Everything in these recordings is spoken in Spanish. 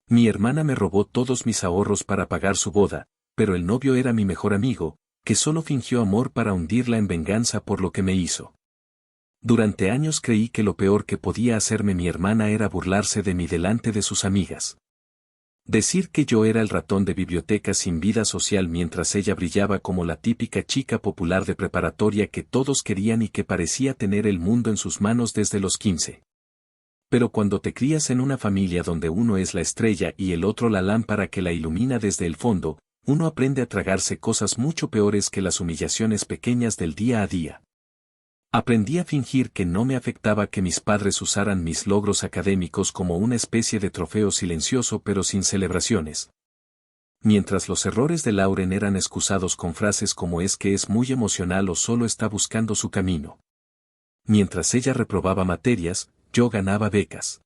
Mi hermana me robó todos mis ahorros para pagar su boda, pero el novio era mi mejor amigo, que solo fingió amor para hundirla en venganza por lo que me hizo. Durante años creí que lo peor que podía hacerme mi hermana era burlarse de mí delante de sus amigas. Decir que yo era el ratón de biblioteca sin vida social mientras ella brillaba como la típica chica popular de preparatoria que todos querían y que parecía tener el mundo en sus manos desde los 15. Pero cuando te crías en una familia donde uno es la estrella y el otro la lámpara que la ilumina desde el fondo, uno aprende a tragarse cosas mucho peores que las humillaciones pequeñas del día a día. Aprendí a fingir que no me afectaba que mis padres usaran mis logros académicos como una especie de trofeo silencioso pero sin celebraciones. Mientras los errores de Lauren eran excusados con frases como es que es muy emocional o solo está buscando su camino. Mientras ella reprobaba materias, yo ganaba becas.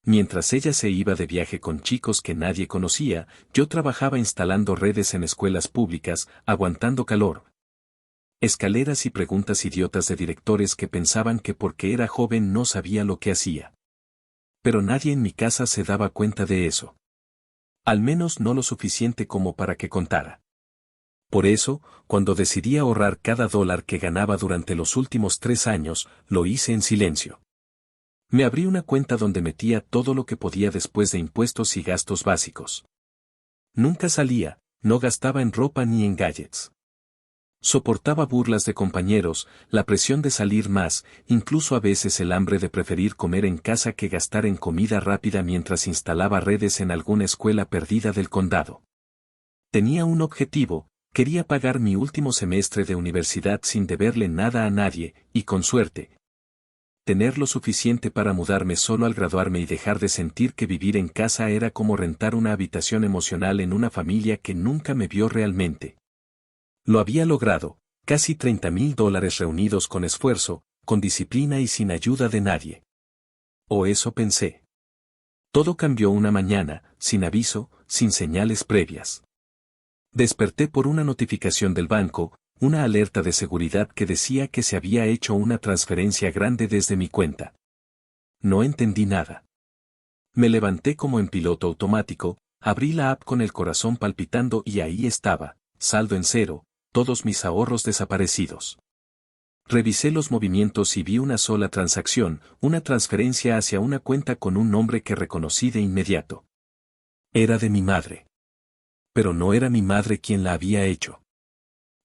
Mientras ella se iba de viaje con chicos que nadie conocía, yo trabajaba instalando redes en escuelas públicas, aguantando calor, escaleras y preguntas idiotas de directores que pensaban que porque era joven no sabía lo que hacía. Pero nadie en mi casa se daba cuenta de eso. Al menos no lo suficiente como para que contara. Por eso, cuando decidí ahorrar cada dólar que ganaba durante los últimos 3 años, lo hice en silencio. Me abrí una cuenta donde metía todo lo que podía después de impuestos y gastos básicos. Nunca salía, no gastaba en ropa ni en gadgets. Soportaba burlas de compañeros, la presión de salir más, incluso a veces el hambre de preferir comer en casa que gastar en comida rápida mientras instalaba redes en alguna escuela perdida del condado. Tenía un objetivo, quería pagar mi último semestre de universidad sin deberle nada a nadie, y con suerte, tener lo suficiente para mudarme solo al graduarme y dejar de sentir que vivir en casa era como rentar una habitación emocional en una familia que nunca me vio realmente. Lo había logrado, casi $30,000 reunidos con esfuerzo, con disciplina y sin ayuda de nadie. O eso pensé. Todo cambió una mañana, sin aviso, sin señales previas. Desperté por una notificación del banco, una alerta de seguridad que decía que se había hecho una transferencia grande desde mi cuenta. No entendí nada. Me levanté como en piloto automático, abrí la app con el corazón palpitando y ahí estaba, saldo en cero, todos mis ahorros desaparecidos. Revisé los movimientos y vi una sola transacción, una transferencia hacia una cuenta con un nombre que reconocí de inmediato. Era de mi madre. Pero no era mi madre quien la había hecho.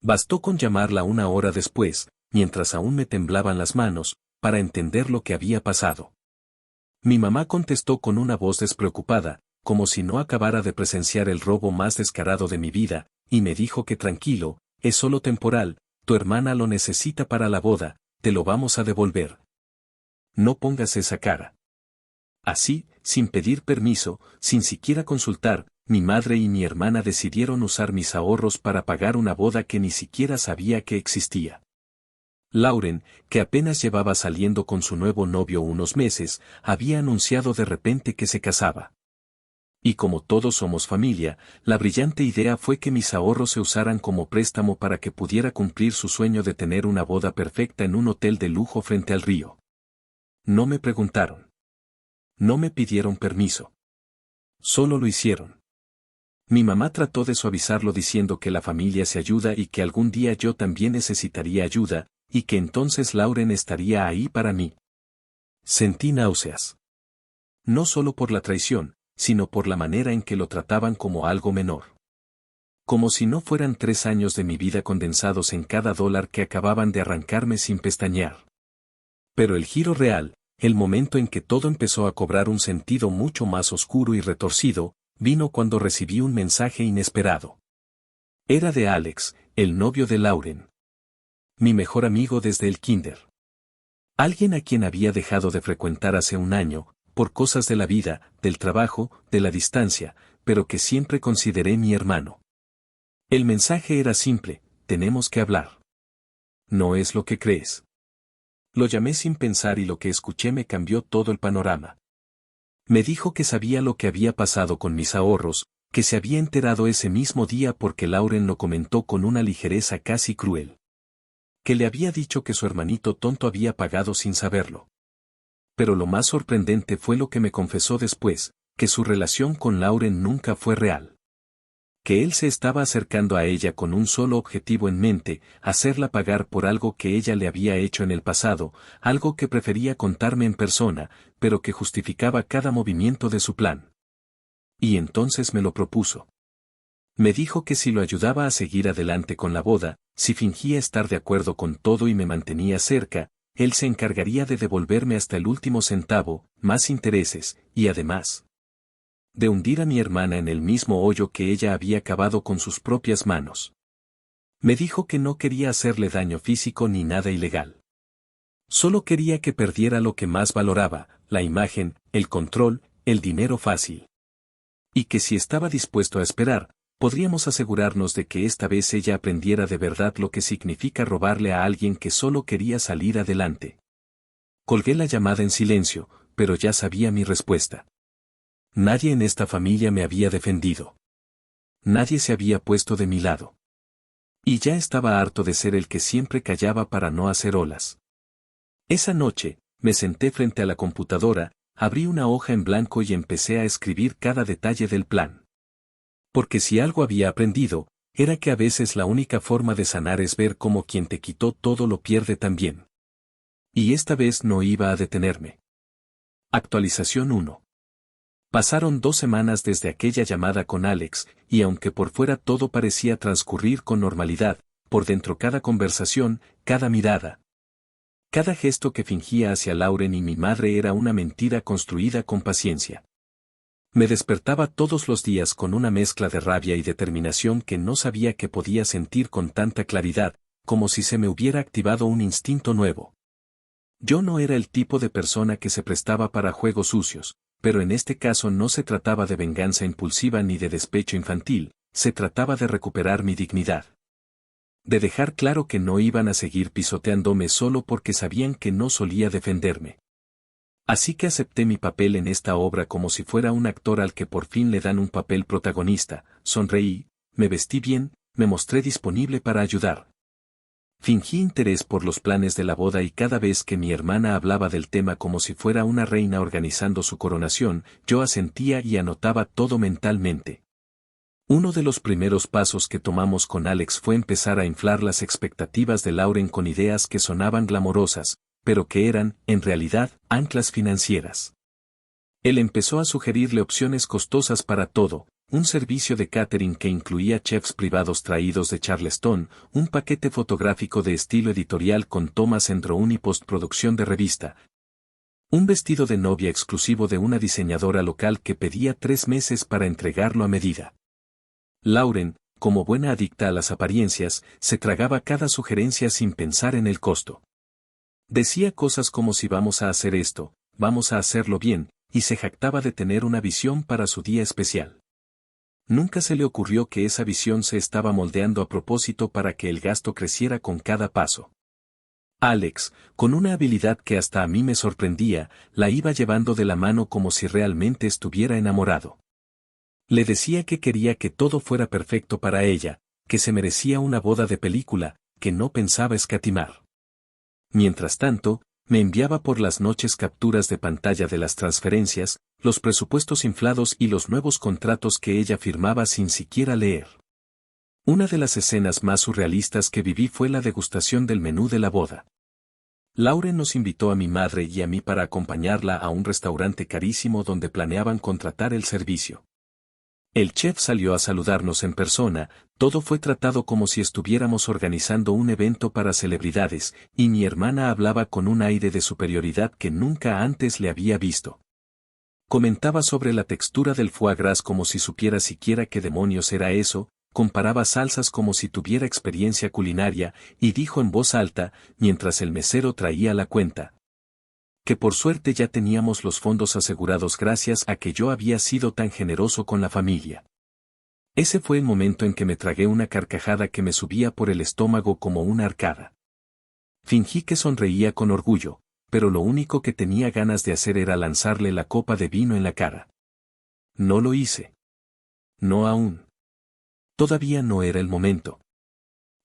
Bastó con llamarla una hora después, mientras aún me temblaban las manos, para entender lo que había pasado. Mi mamá contestó con una voz despreocupada, como si no acabara de presenciar el robo más descarado de mi vida, y me dijo que tranquilo, es solo temporal, tu hermana lo necesita para la boda, te lo vamos a devolver. No pongas esa cara. Así, sin pedir permiso, sin siquiera consultar, mi madre y mi hermana decidieron usar mis ahorros para pagar una boda que ni siquiera sabía que existía. Lauren, que apenas llevaba saliendo con su nuevo novio unos meses, había anunciado de repente que se casaba. Y como todos somos familia, la brillante idea fue que mis ahorros se usaran como préstamo para que pudiera cumplir su sueño de tener una boda perfecta en un hotel de lujo frente al río. No me preguntaron. No me pidieron permiso. Solo lo hicieron. Mi mamá trató de suavizarlo diciendo que la familia se ayuda y que algún día yo también necesitaría ayuda, y que entonces Lauren estaría ahí para mí. Sentí náuseas. No solo por la traición, sino por la manera en que lo trataban como algo menor. Como si no fueran 3 años de mi vida condensados en cada dólar que acababan de arrancarme sin pestañear. Pero el giro real, el momento en que todo empezó a cobrar un sentido mucho más oscuro y retorcido, vino cuando recibí un mensaje inesperado. Era de Alex, el novio de Lauren. Mi mejor amigo desde el kinder. Alguien a quien había dejado de frecuentar hace un año, por cosas de la vida, del trabajo, de la distancia, pero que siempre consideré mi hermano. El mensaje era simple, tenemos que hablar. No es lo que crees. Lo llamé sin pensar y lo que escuché me cambió todo el panorama. Me dijo que sabía lo que había pasado con mis ahorros, que se había enterado ese mismo día porque Lauren lo comentó con una ligereza casi cruel. Que le había dicho que su hermanito tonto había pagado sin saberlo. Pero lo más sorprendente fue lo que me confesó después, que su relación con Lauren nunca fue real. Que él se estaba acercando a ella con un solo objetivo en mente, hacerla pagar por algo que ella le había hecho en el pasado, algo que prefería contarme en persona, pero que justificaba cada movimiento de su plan. Y entonces me lo propuso. Me dijo que si lo ayudaba a seguir adelante con la boda, si fingía estar de acuerdo con todo y me mantenía cerca, él se encargaría de devolverme hasta el último centavo, más intereses, y además, de hundir a mi hermana en el mismo hoyo que ella había cavado con sus propias manos. Me dijo que no quería hacerle daño físico ni nada ilegal. Solo quería que perdiera lo que más valoraba, la imagen, el control, el dinero fácil. Y que si estaba dispuesto a esperar, podríamos asegurarnos de que esta vez ella aprendiera de verdad lo que significa robarle a alguien que solo quería salir adelante. Colgué la llamada en silencio, pero ya sabía mi respuesta. Nadie en esta familia me había defendido. Nadie se había puesto de mi lado. Y ya estaba harto de ser el que siempre callaba para no hacer olas. Esa noche, me senté frente a la computadora, abrí una hoja en blanco y empecé a escribir cada detalle del plan. Porque si algo había aprendido, era que a veces la única forma de sanar es ver cómo quien te quitó todo lo pierde también. Y esta vez no iba a detenerme. Actualización 1. Pasaron 2 semanas desde aquella llamada con Alex, y aunque por fuera todo parecía transcurrir con normalidad, por dentro cada conversación, cada mirada, cada gesto que fingía hacia Lauren y mi madre era una mentira construida con paciencia. Me despertaba todos los días con una mezcla de rabia y determinación que no sabía que podía sentir con tanta claridad, como si se me hubiera activado un instinto nuevo. Yo no era el tipo de persona que se prestaba para juegos sucios, pero en este caso no se trataba de venganza impulsiva ni de despecho infantil, se trataba de recuperar mi dignidad. De dejar claro que no iban a seguir pisoteándome solo porque sabían que no solía defenderme. Así que acepté mi papel en esta obra como si fuera un actor al que por fin le dan un papel protagonista, sonreí, me vestí bien, me mostré disponible para ayudar. Fingí interés por los planes de la boda y cada vez que mi hermana hablaba del tema como si fuera una reina organizando su coronación, yo asentía y anotaba todo mentalmente. Uno de los primeros pasos que tomamos con Alex fue empezar a inflar las expectativas de Lauren con ideas que sonaban glamorosas, pero que eran, en realidad, anclas financieras. Él empezó a sugerirle opciones costosas para todo, un servicio de catering que incluía chefs privados traídos de Charleston, un paquete fotográfico de estilo editorial con tomas en drone y postproducción de revista, un vestido de novia exclusivo de una diseñadora local que pedía 3 meses para entregarlo a medida. Lauren, como buena adicta a las apariencias, se tragaba cada sugerencia sin pensar en el costo. Decía cosas como si vamos a hacer esto, vamos a hacerlo bien, y se jactaba de tener una visión para su día especial. Nunca se le ocurrió que esa visión se estaba moldeando a propósito para que el gasto creciera con cada paso. Alex, con una habilidad que hasta a mí me sorprendía, la iba llevando de la mano como si realmente estuviera enamorado. Le decía que quería que todo fuera perfecto para ella, que se merecía una boda de película, que no pensaba escatimar. Mientras tanto, me enviaba por las noches capturas de pantalla de las transferencias, los presupuestos inflados y los nuevos contratos que ella firmaba sin siquiera leer. Una de las escenas más surrealistas que viví fue la degustación del menú de la boda. Lauren nos invitó a mi madre y a mí para acompañarla a un restaurante carísimo donde planeaban contratar el servicio. El chef salió a saludarnos en persona, todo fue tratado como si estuviéramos organizando un evento para celebridades, y mi hermana hablaba con un aire de superioridad que nunca antes le había visto. Comentaba sobre la textura del foie gras como si supiera siquiera qué demonios era eso, comparaba salsas como si tuviera experiencia culinaria, y dijo en voz alta, mientras el mesero traía la cuenta, que por suerte ya teníamos los fondos asegurados gracias a que yo había sido tan generoso con la familia. Ese fue el momento en que me tragué una carcajada que me subía por el estómago como una arcada. Fingí que sonreía con orgullo, pero lo único que tenía ganas de hacer era lanzarle la copa de vino en la cara. No lo hice. No aún. Todavía no era el momento.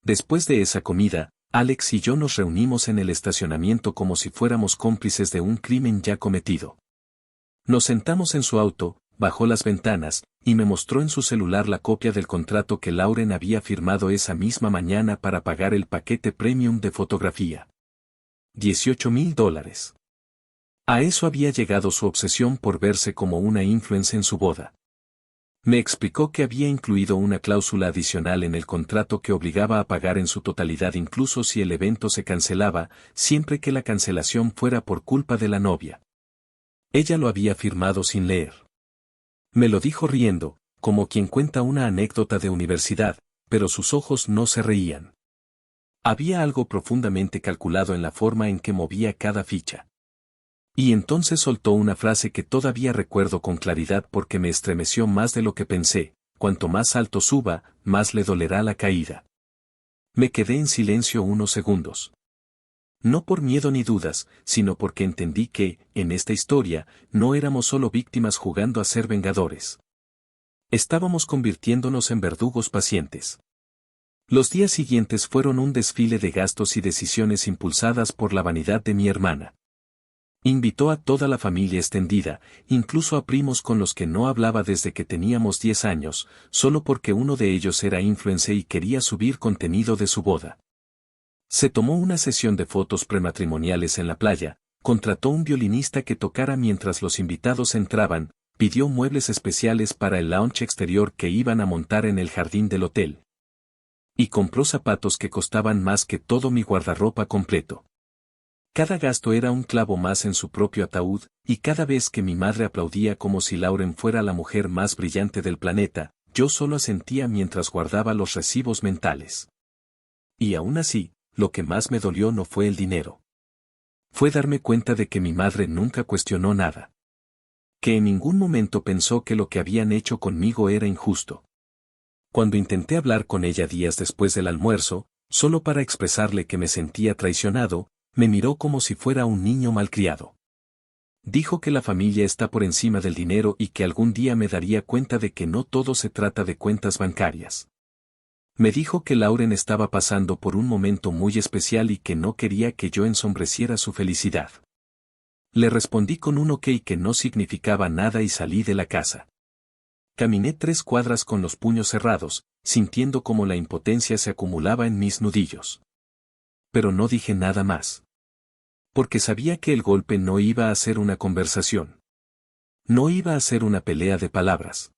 Después de esa comida, Alex y yo nos reunimos en el estacionamiento como si fuéramos cómplices de un crimen ya cometido. Nos sentamos en su auto, bajó las ventanas, y me mostró en su celular la copia del contrato que Lauren había firmado esa misma mañana para pagar el paquete premium de fotografía. $18,000. A eso había llegado su obsesión por verse como una influencer en su boda. Me explicó que había incluido una cláusula adicional en el contrato que obligaba a pagar en su totalidad incluso si el evento se cancelaba, siempre que la cancelación fuera por culpa de la novia. Ella lo había firmado sin leer. Me lo dijo riendo, como quien cuenta una anécdota de universidad, pero sus ojos no se reían. Había algo profundamente calculado en la forma en que movía cada ficha. Y entonces soltó una frase que todavía recuerdo con claridad porque me estremeció más de lo que pensé: cuanto más alto suba, más le dolerá la caída. Me quedé en silencio unos segundos. No por miedo ni dudas, sino porque entendí que, en esta historia, no éramos solo víctimas jugando a ser vengadores. Estábamos convirtiéndonos en verdugos pacientes. Los días siguientes fueron un desfile de gastos y decisiones impulsadas por la vanidad de mi hermana. Invitó a toda la familia extendida, incluso a primos con los que no hablaba desde que teníamos 10 años, solo porque uno de ellos era influencer y quería subir contenido de su boda. Se tomó una sesión de fotos prematrimoniales en la playa, contrató un violinista que tocara mientras los invitados entraban, pidió muebles especiales para el lounge exterior que iban a montar en el jardín del hotel. Y compró zapatos que costaban más que todo mi guardarropa completo. Cada gasto era un clavo más en su propio ataúd, y cada vez que mi madre aplaudía como si Lauren fuera la mujer más brillante del planeta, yo solo asentía mientras guardaba los recibos mentales. Y aún así, lo que más me dolió no fue el dinero. Fue darme cuenta de que mi madre nunca cuestionó nada. Que en ningún momento pensó que lo que habían hecho conmigo era injusto. Cuando intenté hablar con ella días después del almuerzo, solo para expresarle que me sentía traicionado, me miró como si fuera un niño malcriado. Dijo que la familia está por encima del dinero y que algún día me daría cuenta de que no todo se trata de cuentas bancarias. Me dijo que Lauren estaba pasando por un momento muy especial y que no quería que yo ensombreciera su felicidad. Le respondí con un ok que no significaba nada y salí de la casa. Caminé 3 cuadras con los puños cerrados, sintiendo como la impotencia se acumulaba en mis nudillos. Pero no dije nada más. Porque sabía que el golpe no iba a ser una conversación. No iba a ser una pelea de palabras.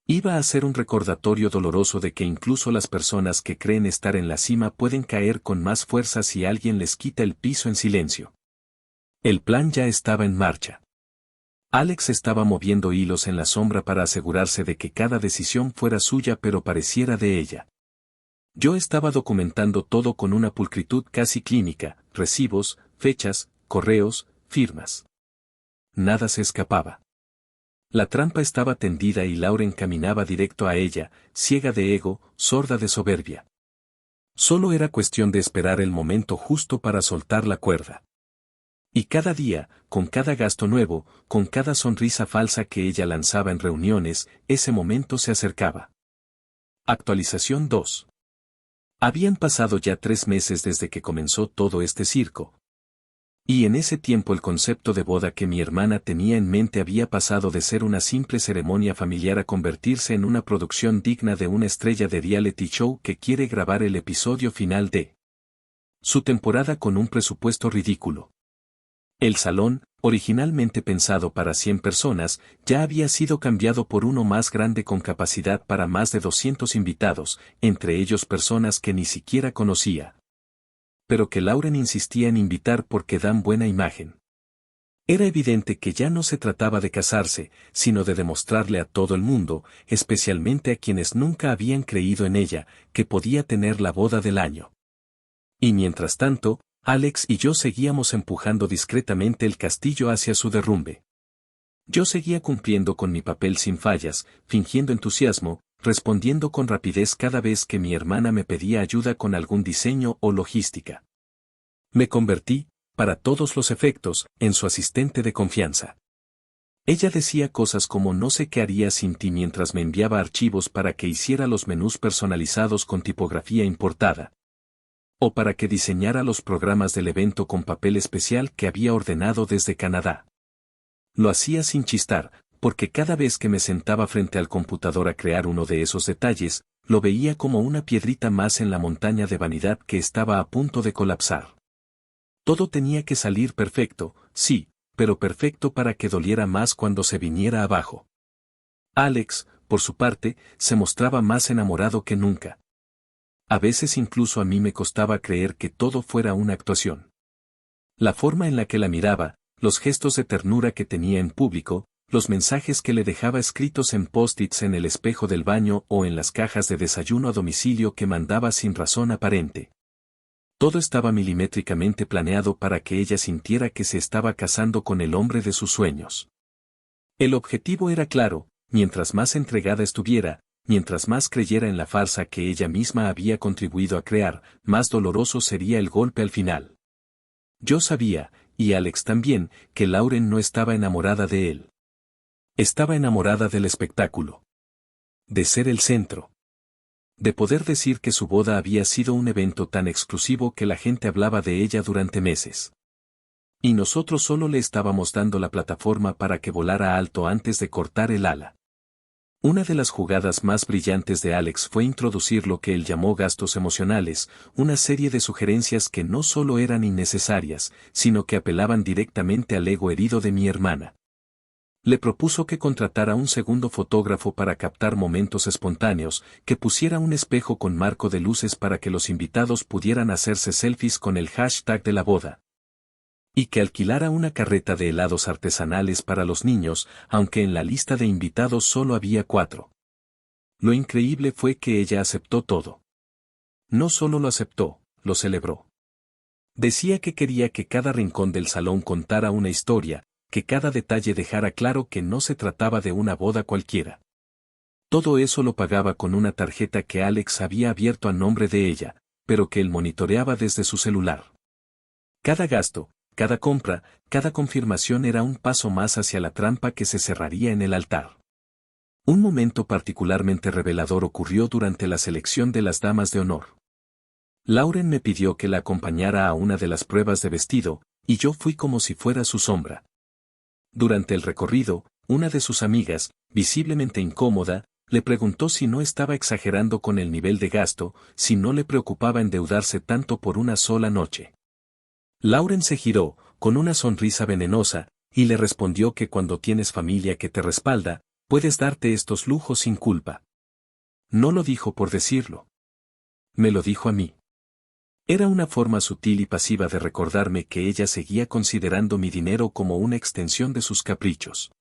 Iba a ser un recordatorio doloroso de que incluso las personas que creen estar en la cima pueden caer con más fuerza si alguien les quita el piso en silencio. El plan ya estaba en marcha. Alex estaba moviendo hilos en la sombra para asegurarse de que cada decisión fuera suya pero pareciera de ella. Yo estaba documentando todo con una pulcritud casi clínica: recibos, fechas, correos, firmas. Nada se escapaba. La trampa estaba tendida y Lauren caminaba directo a ella, ciega de ego, sorda de soberbia. Solo era cuestión de esperar el momento justo para soltar la cuerda. Y cada día, con cada gasto nuevo, con cada sonrisa falsa que ella lanzaba en reuniones, ese momento se acercaba. Actualización 2. Habían pasado ya 3 meses desde que comenzó todo este circo. Y en ese tiempo el concepto de boda que mi hermana tenía en mente había pasado de ser una simple ceremonia familiar a convertirse en una producción digna de una estrella de reality show que quiere grabar el episodio final de su temporada con un presupuesto ridículo. El salón, originalmente pensado para 100 personas, ya había sido cambiado por uno más grande con capacidad para más de 200 invitados, entre ellos personas que ni siquiera conocía. Pero que Lauren insistía en invitar porque dan buena imagen. Era evidente que ya no se trataba de casarse, sino de demostrarle a todo el mundo, especialmente a quienes nunca habían creído en ella, que podía tener la boda del año. Y mientras tanto, Alex y yo seguíamos empujando discretamente el castillo hacia su derrumbe. Yo seguía cumpliendo con mi papel sin fallas, fingiendo entusiasmo, respondiendo con rapidez cada vez que mi hermana me pedía ayuda con algún diseño o logística. Me convertí, para todos los efectos, en su asistente de confianza. Ella decía cosas como no sé qué haría sin ti mientras me enviaba archivos para que hiciera los menús personalizados con tipografía importada. O para que diseñara los programas del evento con papel especial que había ordenado desde Canadá. Lo hacía sin chistar, porque cada vez que me sentaba frente al computador a crear uno de esos detalles, lo veía como una piedrita más en la montaña de vanidad que estaba a punto de colapsar. Todo tenía que salir perfecto, sí, pero perfecto para que doliera más cuando se viniera abajo. Alex, por su parte, se mostraba más enamorado que nunca. A veces incluso a mí me costaba creer que todo fuera una actuación. La forma en la que la miraba, los gestos de ternura que tenía en público, los mensajes que le dejaba escritos en post-its en el espejo del baño o en las cajas de desayuno a domicilio que mandaba sin razón aparente. Todo estaba milimétricamente planeado para que ella sintiera que se estaba casando con el hombre de sus sueños. El objetivo era claro: mientras más entregada estuviera, mientras más creyera en la farsa que ella misma había contribuido a crear, más doloroso sería el golpe al final. Yo sabía, y Alex también, que Lauren no estaba enamorada de él. Estaba enamorada del espectáculo. De ser el centro. De poder decir que su boda había sido un evento tan exclusivo que la gente hablaba de ella durante meses. Y nosotros solo le estábamos dando la plataforma para que volara alto antes de cortar el ala. Una de las jugadas más brillantes de Alex fue introducir lo que él llamó gastos emocionales, una serie de sugerencias que no solo eran innecesarias, sino que apelaban directamente al ego herido de mi hermana. Le propuso que contratara un segundo fotógrafo para captar momentos espontáneos, que pusiera un espejo con marco de luces para que los invitados pudieran hacerse selfies con el hashtag de la boda. Y que alquilara una carreta de helados artesanales para los niños, aunque en la lista de invitados solo había 4. Lo increíble fue que ella aceptó todo. No solo lo aceptó, lo celebró. Decía que quería que cada rincón del salón contara una historia, que cada detalle dejara claro que no se trataba de una boda cualquiera. Todo eso lo pagaba con una tarjeta que Alex había abierto a nombre de ella, pero que él monitoreaba desde su celular. Cada gasto, cada compra, cada confirmación era un paso más hacia la trampa que se cerraría en el altar. Un momento particularmente revelador ocurrió durante la selección de las damas de honor. Lauren me pidió que la acompañara a una de las pruebas de vestido, y yo fui como si fuera su sombra. Durante el recorrido, una de sus amigas, visiblemente incómoda, le preguntó si no estaba exagerando con el nivel de gasto, si no le preocupaba endeudarse tanto por una sola noche. Lauren se giró, con una sonrisa venenosa, y le respondió que cuando tienes familia que te respalda, puedes darte estos lujos sin culpa. No lo dijo por decirlo. Me lo dijo a mí. Era una forma sutil y pasiva de recordarme que ella seguía considerando mi dinero como una extensión de sus caprichos.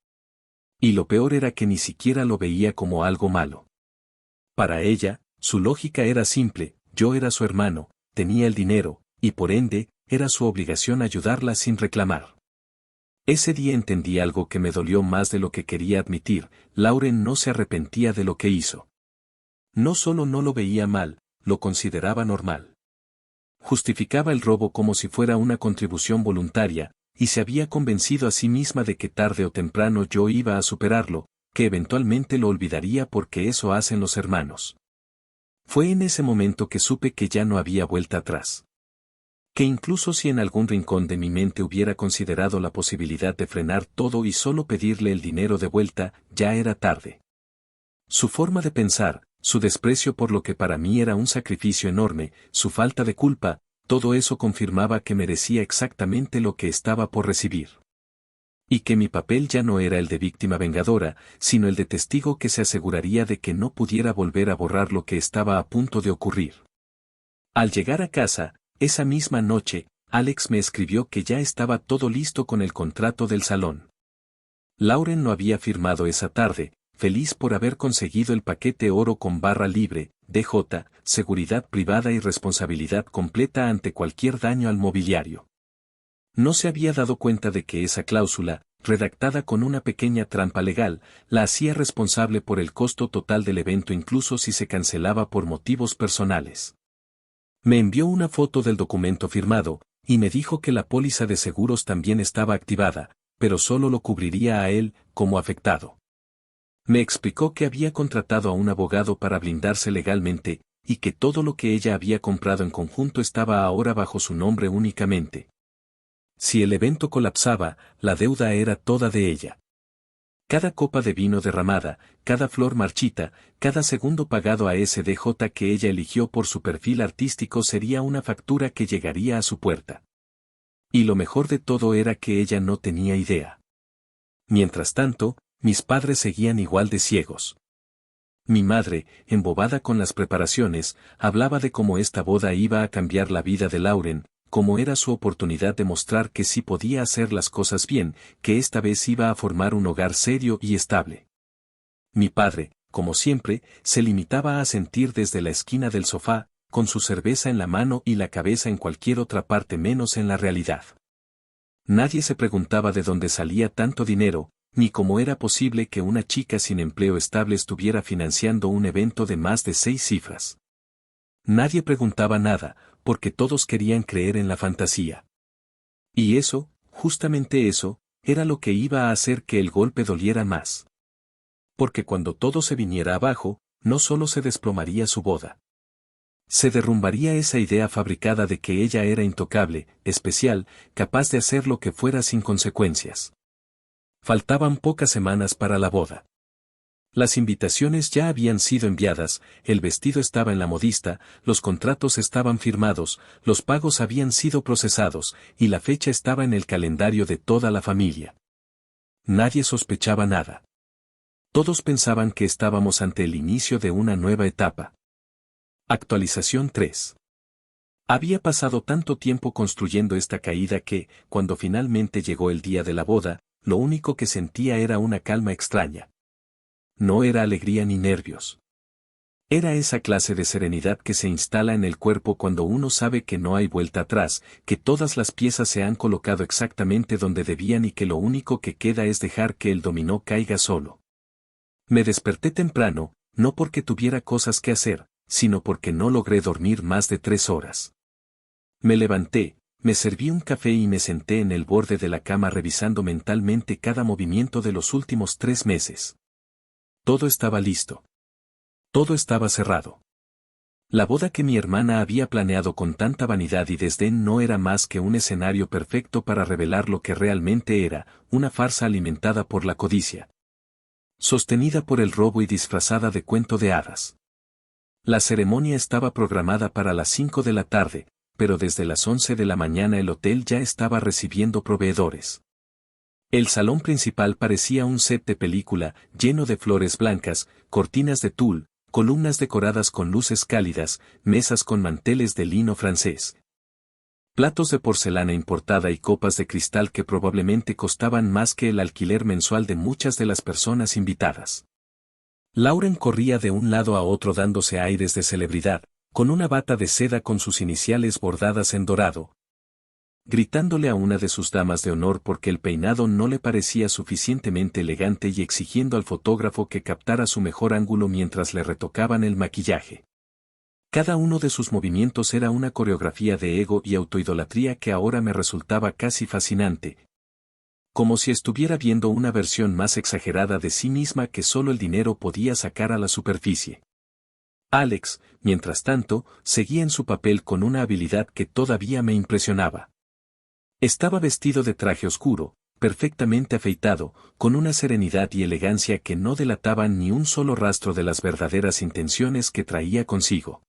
Y lo peor era que ni siquiera lo veía como algo malo. Para ella, su lógica era simple: yo era su hermano, tenía el dinero, y por ende, era su obligación ayudarla sin reclamar. Ese día entendí algo que me dolió más de lo que quería admitir: Lauren no se arrepentía de lo que hizo. No solo no lo veía mal, lo consideraba normal. Justificaba el robo como si fuera una contribución voluntaria, y se había convencido a sí misma de que tarde o temprano yo iba a superarlo, que eventualmente lo olvidaría porque eso hacen los hermanos. Fue en ese momento que supe que ya no había vuelta atrás. Que incluso si en algún rincón de mi mente hubiera considerado la posibilidad de frenar todo y solo pedirle el dinero de vuelta, ya era tarde. Su forma de pensar, su desprecio por lo que para mí era un sacrificio enorme, su falta de culpa, todo eso confirmaba que merecía exactamente lo que estaba por recibir. Y que mi papel ya no era el de víctima vengadora, sino el de testigo que se aseguraría de que no pudiera volver a borrar lo que estaba a punto de ocurrir. Al llegar a casa, esa misma noche, Alex me escribió que ya estaba todo listo con el contrato del salón. Lauren lo había firmado esa tarde, feliz por haber conseguido el paquete oro con barra libre, DJ, seguridad privada y responsabilidad completa ante cualquier daño al mobiliario. No se había dado cuenta de que esa cláusula, redactada con una pequeña trampa legal, la hacía responsable por el costo total del evento incluso si se cancelaba por motivos personales. Me envió una foto del documento firmado, y me dijo que la póliza de seguros también estaba activada, pero solo lo cubriría a él, como afectado. Me explicó que había contratado a un abogado para blindarse legalmente, y que todo lo que ella había comprado en conjunto estaba ahora bajo su nombre únicamente. Si el evento colapsaba, la deuda era toda de ella. Cada copa de vino derramada, cada flor marchita, cada segundo pagado a SDJ que ella eligió por su perfil artístico sería una factura que llegaría a su puerta. Y lo mejor de todo era que ella no tenía idea. Mientras tanto, mis padres seguían igual de ciegos. Mi madre, embobada con las preparaciones, hablaba de cómo esta boda iba a cambiar la vida de Lauren, cómo era su oportunidad de mostrar que sí podía hacer las cosas bien, que esta vez iba a formar un hogar serio y estable. Mi padre, como siempre, se limitaba a sentir desde la esquina del sofá, con su cerveza en la mano y la cabeza en cualquier otra parte menos en la realidad. Nadie se preguntaba de dónde salía tanto dinero, ni cómo era posible que una chica sin empleo estable estuviera financiando un evento de más de 6 cifras. Nadie preguntaba nada, porque todos querían creer en la fantasía. Y eso, justamente eso, era lo que iba a hacer que el golpe doliera más. Porque cuando todo se viniera abajo, no solo se desplomaría su boda. Se derrumbaría esa idea fabricada de que ella era intocable, especial, capaz de hacer lo que fuera sin consecuencias. Faltaban pocas semanas para la boda. Las invitaciones ya habían sido enviadas, el vestido estaba en la modista, los contratos estaban firmados, los pagos habían sido procesados, y la fecha estaba en el calendario de toda la familia. Nadie sospechaba nada. Todos pensaban que estábamos ante el inicio de una nueva etapa. Actualización 3. Había pasado tanto tiempo construyendo esta caída que, cuando finalmente llegó el día de la boda, lo único que sentía era una calma extraña. No era alegría ni nervios. Era esa clase de serenidad que se instala en el cuerpo cuando uno sabe que no hay vuelta atrás, que todas las piezas se han colocado exactamente donde debían y que lo único que queda es dejar que el dominó caiga solo. Me desperté temprano, no porque tuviera cosas que hacer, sino porque no logré dormir más de 3 horas. Me levanté, me serví un café y me senté en el borde de la cama revisando mentalmente cada movimiento de los últimos 3 meses. Todo estaba listo. Todo estaba cerrado. La boda que mi hermana había planeado con tanta vanidad y desdén no era más que un escenario perfecto para revelar lo que realmente era, una farsa alimentada por la codicia. Sostenida por el robo y disfrazada de cuento de hadas. La ceremonia estaba programada para las 5 de la tarde, pero desde las 11 de la mañana el hotel ya estaba recibiendo proveedores. El salón principal parecía un set de película, lleno de flores blancas, cortinas de tul, columnas decoradas con luces cálidas, mesas con manteles de lino francés. Platos de porcelana importada y copas de cristal que probablemente costaban más que el alquiler mensual de muchas de las personas invitadas. Lauren corría de un lado a otro dándose aires de celebridad, con una bata de seda con sus iniciales bordadas en dorado, gritándole a una de sus damas de honor porque el peinado no le parecía suficientemente elegante y exigiendo al fotógrafo que captara su mejor ángulo mientras le retocaban el maquillaje. Cada uno de sus movimientos era una coreografía de ego y autoidolatría que ahora me resultaba casi fascinante. Como si estuviera viendo una versión más exagerada de sí misma que solo el dinero podía sacar a la superficie. Alex, mientras tanto, seguía en su papel con una habilidad que todavía me impresionaba. Estaba vestido de traje oscuro, perfectamente afeitado, con una serenidad y elegancia que no delataban ni un solo rastro de las verdaderas intenciones que traía consigo.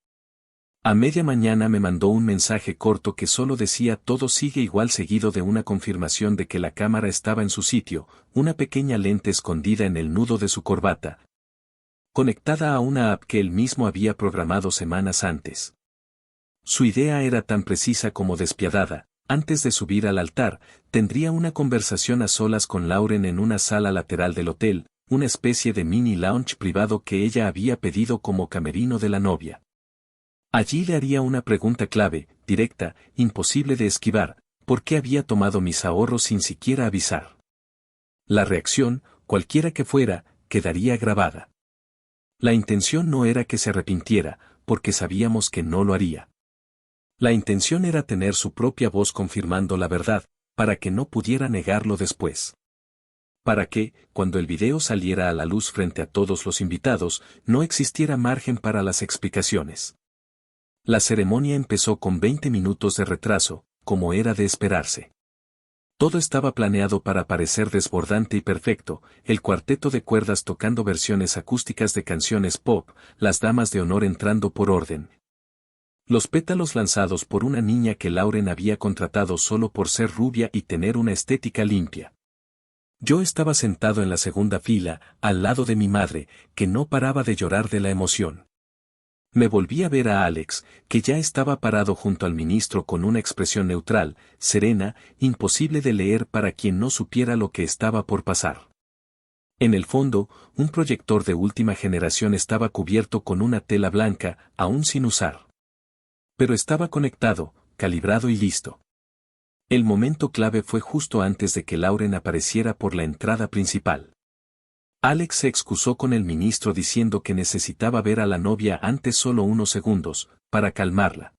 A media mañana me mandó un mensaje corto que solo decía todo sigue igual seguido de una confirmación de que la cámara estaba en su sitio, una pequeña lente escondida en el nudo de su corbata, conectada a una app que él mismo había programado semanas antes. Su idea era tan precisa como despiadada. Antes de subir al altar, tendría una conversación a solas con Lauren en una sala lateral del hotel, una especie de mini lounge privado que ella había pedido como camerino de la novia. Allí le haría una pregunta clave, directa, imposible de esquivar: ¿por qué había tomado mis ahorros sin siquiera avisar? La reacción, cualquiera que fuera, quedaría grabada. La intención no era que se arrepintiera, porque sabíamos que no lo haría. La intención era tener su propia voz confirmando la verdad, para que no pudiera negarlo después. Para que, cuando el video saliera a la luz frente a todos los invitados, no existiera margen para las explicaciones. La ceremonia empezó con 20 minutos de retraso, como era de esperarse. Todo estaba planeado para parecer desbordante y perfecto, el cuarteto de cuerdas tocando versiones acústicas de canciones pop, las damas de honor entrando por orden. Los pétalos lanzados por una niña que Lauren había contratado solo por ser rubia y tener una estética limpia. Yo estaba sentado en la segunda fila, al lado de mi madre, que no paraba de llorar de la emoción. Me volví a ver a Alex, que ya estaba parado junto al ministro con una expresión neutral, serena, imposible de leer para quien no supiera lo que estaba por pasar. En el fondo, un proyector de última generación estaba cubierto con una tela blanca, aún sin usar. Pero estaba conectado, calibrado y listo. El momento clave fue justo antes de que Lauren apareciera por la entrada principal. Alex se excusó con el ministro diciendo que necesitaba ver a la novia antes solo unos segundos, para calmarla.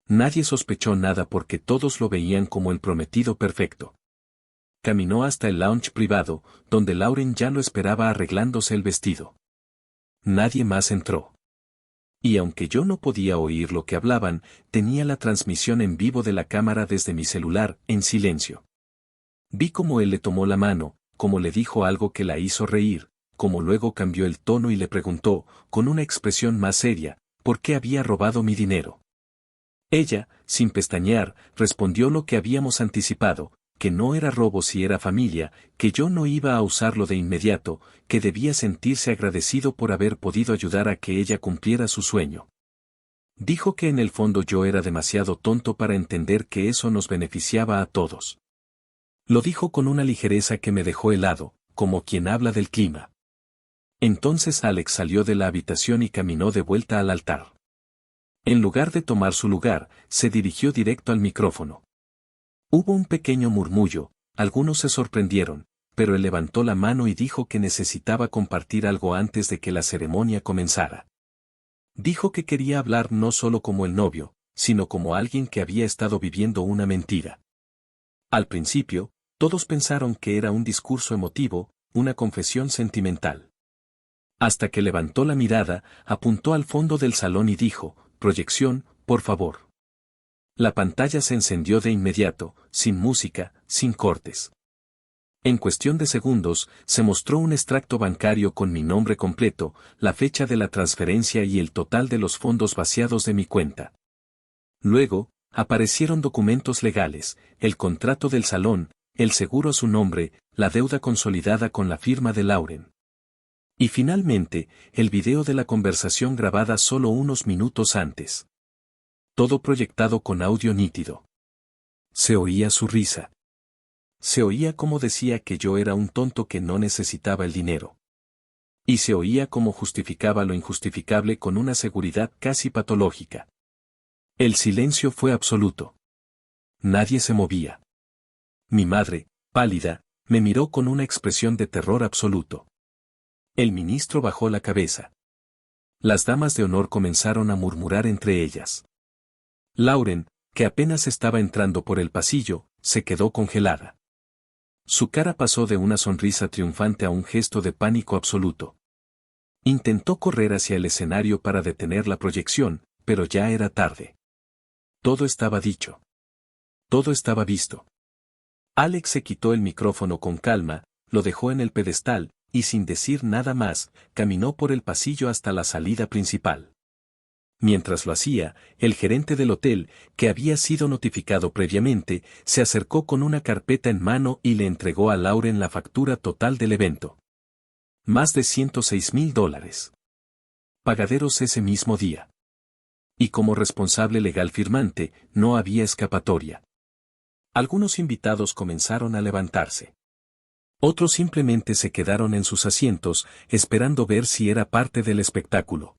Nadie sospechó nada porque todos lo veían como el prometido perfecto. Caminó hasta el lounge privado, donde Lauren ya lo esperaba arreglándose el vestido. Nadie más entró. Y aunque yo no podía oír lo que hablaban, tenía la transmisión en vivo de la cámara desde mi celular, en silencio. Vi cómo él le tomó la mano, cómo le dijo algo que la hizo reír, cómo luego cambió el tono y le preguntó, con una expresión más seria, ¿por qué había robado mi dinero? Ella, sin pestañear, respondió lo que habíamos anticipado, que no era robo si era familia, que yo no iba a usarlo de inmediato, que debía sentirse agradecido por haber podido ayudar a que ella cumpliera su sueño. Dijo que en el fondo yo era demasiado tonto para entender que eso nos beneficiaba a todos. Lo dijo con una ligereza que me dejó helado, como quien habla del clima. Entonces Alex salió de la habitación y caminó de vuelta al altar. En lugar de tomar su lugar, se dirigió directo al micrófono. Hubo un pequeño murmullo, algunos se sorprendieron, pero él levantó la mano y dijo que necesitaba compartir algo antes de que la ceremonia comenzara. Dijo que quería hablar no solo como el novio, sino como alguien que había estado viviendo una mentira. Al principio, todos pensaron que era un discurso emotivo, una confesión sentimental. Hasta que levantó la mirada, apuntó al fondo del salón y dijo, «Proyección, por favor». La pantalla se encendió de inmediato, sin música, sin cortes. En cuestión de segundos, se mostró un extracto bancario con mi nombre completo, la fecha de la transferencia y el total de los fondos vaciados de mi cuenta. Luego, aparecieron documentos legales, el contrato del salón, el seguro a su nombre, la deuda consolidada con la firma de Lauren. Y finalmente, el video de la conversación grabada solo unos minutos antes. Todo proyectado con audio nítido. Se oía su risa. Se oía cómo decía que yo era un tonto que no necesitaba el dinero. Y se oía cómo justificaba lo injustificable con una seguridad casi patológica. El silencio fue absoluto. Nadie se movía. Mi madre, pálida, me miró con una expresión de terror absoluto. El ministro bajó la cabeza. Las damas de honor comenzaron a murmurar entre ellas. Lauren, que apenas estaba entrando por el pasillo, se quedó congelada. Su cara pasó de una sonrisa triunfante a un gesto de pánico absoluto. Intentó correr hacia el escenario para detener la proyección, pero ya era tarde. Todo estaba dicho. Todo estaba visto. Alex se quitó el micrófono con calma, lo dejó en el pedestal, y sin decir nada más, caminó por el pasillo hasta la salida principal. Mientras lo hacía, el gerente del hotel, que había sido notificado previamente, se acercó con una carpeta en mano y le entregó a Lauren la factura total del evento. Más de $106,000. Pagaderos ese mismo día. Y como responsable legal firmante, no había escapatoria. Algunos invitados comenzaron a levantarse. Otros simplemente se quedaron en sus asientos, esperando ver si era parte del espectáculo.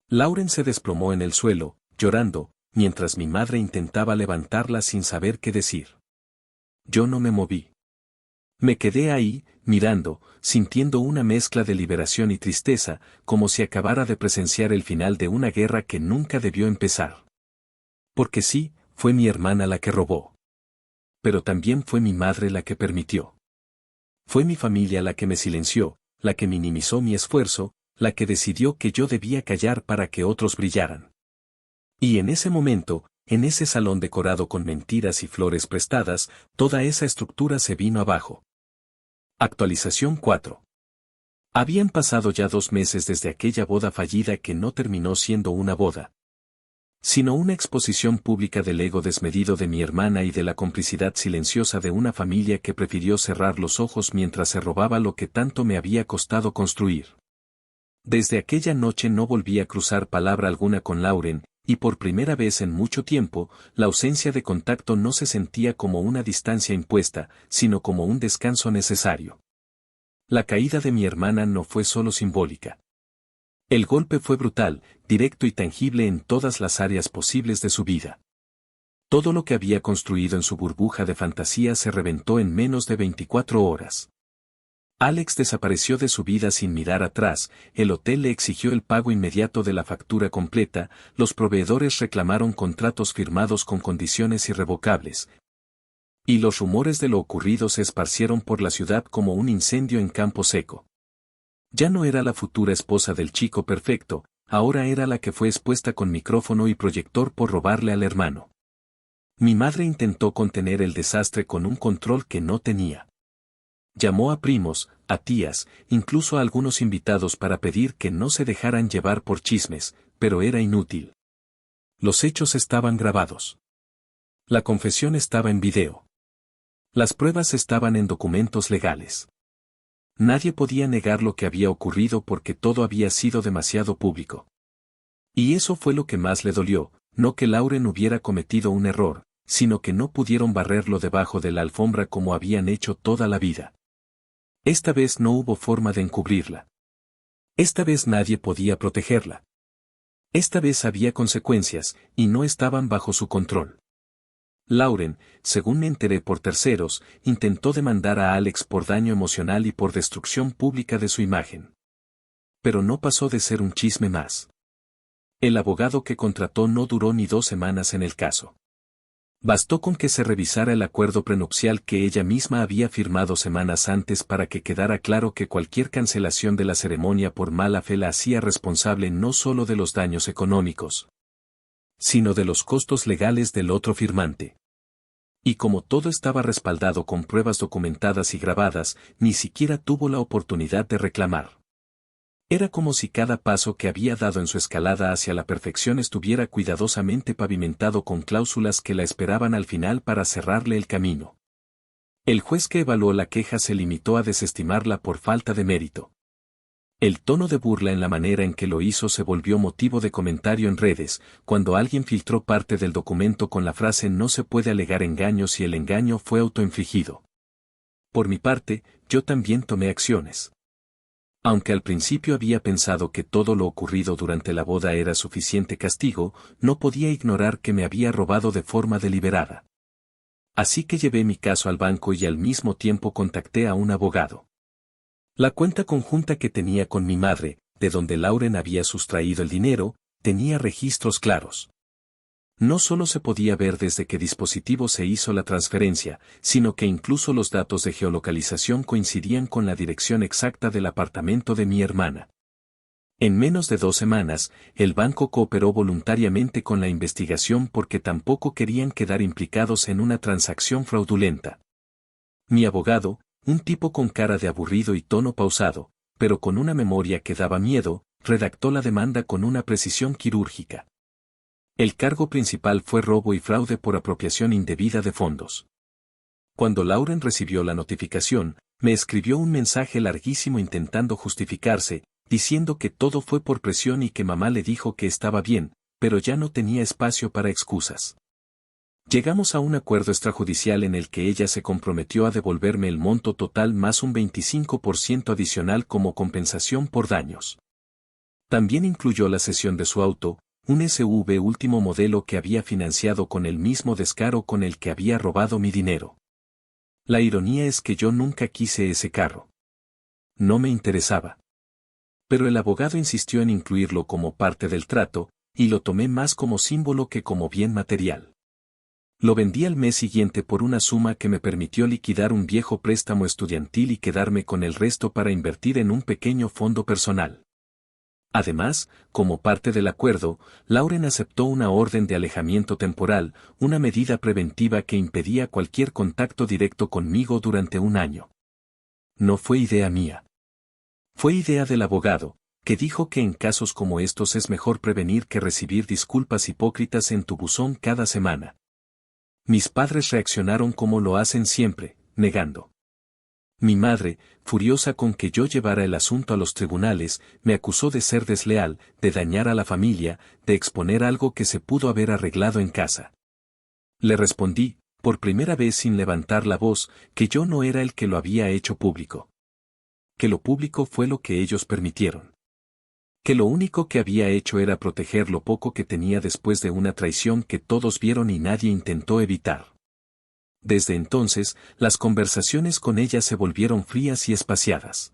Lauren se desplomó en el suelo, llorando, mientras mi madre intentaba levantarla sin saber qué decir. Yo no me moví. Me quedé ahí, mirando, sintiendo una mezcla de liberación y tristeza, como si acabara de presenciar el final de una guerra que nunca debió empezar. Porque sí, fue mi hermana la que robó. Pero también fue mi madre la que permitió. Fue mi familia la que me silenció, la que minimizó mi esfuerzo, la que decidió que yo debía callar para que otros brillaran. Y en ese momento, en ese salón decorado con mentiras y flores prestadas, toda esa estructura se vino abajo. Actualización 4. Habían pasado ya 2 meses desde aquella boda fallida que no terminó siendo una boda, sino una exposición pública del ego desmedido de mi hermana y de la complicidad silenciosa de una familia que prefirió cerrar los ojos mientras se robaba lo que tanto me había costado construir. Desde aquella noche no volví a cruzar palabra alguna con Lauren, y por primera vez en mucho tiempo, la ausencia de contacto no se sentía como una distancia impuesta, sino como un descanso necesario. La caída de mi hermana no fue solo simbólica. El golpe fue brutal, directo y tangible en todas las áreas posibles de su vida. Todo lo que había construido en su burbuja de fantasía se reventó en menos de 24 horas. Alex desapareció de su vida sin mirar atrás, el hotel le exigió el pago inmediato de la factura completa, los proveedores reclamaron contratos firmados con condiciones irrevocables, y los rumores de lo ocurrido se esparcieron por la ciudad como un incendio en campo seco. Ya no era la futura esposa del chico perfecto, ahora era la que fue expuesta con micrófono y proyector por robarle al hermano. Mi madre intentó contener el desastre con un control que no tenía. Llamó a primos, a tías, incluso a algunos invitados para pedir que no se dejaran llevar por chismes, pero era inútil. Los hechos estaban grabados. La confesión estaba en video. Las pruebas estaban en documentos legales. Nadie podía negar lo que había ocurrido porque todo había sido demasiado público. Y eso fue lo que más le dolió, no que Lauren hubiera cometido un error, sino que no pudieron barrerlo debajo de la alfombra como habían hecho toda la vida. Esta vez no hubo forma de encubrirla. Esta vez nadie podía protegerla. Esta vez había consecuencias, y no estaban bajo su control. Lauren, según me enteré por terceros, intentó demandar a Alex por daño emocional y por destrucción pública de su imagen. Pero no pasó de ser un chisme más. El abogado que contrató no duró ni 2 semanas en el caso. Bastó con que se revisara el acuerdo prenupcial que ella misma había firmado semanas antes para que quedara claro que cualquier cancelación de la ceremonia por mala fe la hacía responsable no solo de los daños económicos, sino de los costos legales del otro firmante. Y como todo estaba respaldado con pruebas documentadas y grabadas, ni siquiera tuvo la oportunidad de reclamar. Era como si cada paso que había dado en su escalada hacia la perfección estuviera cuidadosamente pavimentado con cláusulas que la esperaban al final para cerrarle el camino. El juez que evaluó la queja se limitó a desestimarla por falta de mérito. El tono de burla en la manera en que lo hizo se volvió motivo de comentario en redes, cuando alguien filtró parte del documento con la frase "no se puede alegar engaño si el engaño fue autoinfligido". Por mi parte, yo también tomé acciones. Aunque al principio había pensado que todo lo ocurrido durante la boda era suficiente castigo, no podía ignorar que me había robado de forma deliberada. Así que llevé mi caso al banco y al mismo tiempo contacté a un abogado. La cuenta conjunta que tenía con mi madre, de donde Lauren había sustraído el dinero, tenía registros claros. No solo se podía ver desde qué dispositivo se hizo la transferencia, sino que incluso los datos de geolocalización coincidían con la dirección exacta del apartamento de mi hermana. En menos de 2 semanas, el banco cooperó voluntariamente con la investigación porque tampoco querían quedar implicados en una transacción fraudulenta. Mi abogado, un tipo con cara de aburrido y tono pausado, pero con una memoria que daba miedo, redactó la demanda con una precisión quirúrgica. El cargo principal fue robo y fraude por apropiación indebida de fondos. Cuando Lauren recibió la notificación, me escribió un mensaje larguísimo intentando justificarse, diciendo que todo fue por presión y que mamá le dijo que estaba bien, pero ya no tenía espacio para excusas. Llegamos a un acuerdo extrajudicial en el que ella se comprometió a devolverme el monto total más un 25% adicional como compensación por daños. También incluyó la cesión de su auto, un SUV último modelo que había financiado con el mismo descaro con el que había robado mi dinero. La ironía es que yo nunca quise ese carro. No me interesaba. Pero el abogado insistió en incluirlo como parte del trato, y lo tomé más como símbolo que como bien material. Lo vendí al mes siguiente por una suma que me permitió liquidar un viejo préstamo estudiantil y quedarme con el resto para invertir en un pequeño fondo personal. Además, como parte del acuerdo, Lauren aceptó una orden de alejamiento temporal, una medida preventiva que impedía cualquier contacto directo conmigo durante un año. No fue idea mía. Fue idea del abogado, que dijo que en casos como estos es mejor prevenir que recibir disculpas hipócritas en tu buzón cada semana. Mis padres reaccionaron como lo hacen siempre, negando. Mi madre, furiosa con que yo llevara el asunto a los tribunales, me acusó de ser desleal, de dañar a la familia, de exponer algo que se pudo haber arreglado en casa. Le respondí, por primera vez sin levantar la voz, que yo no era el que lo había hecho público. Que lo público fue lo que ellos permitieron. Que lo único que había hecho era proteger lo poco que tenía después de una traición que todos vieron y nadie intentó evitar. Desde entonces, las conversaciones con ella se volvieron frías y espaciadas.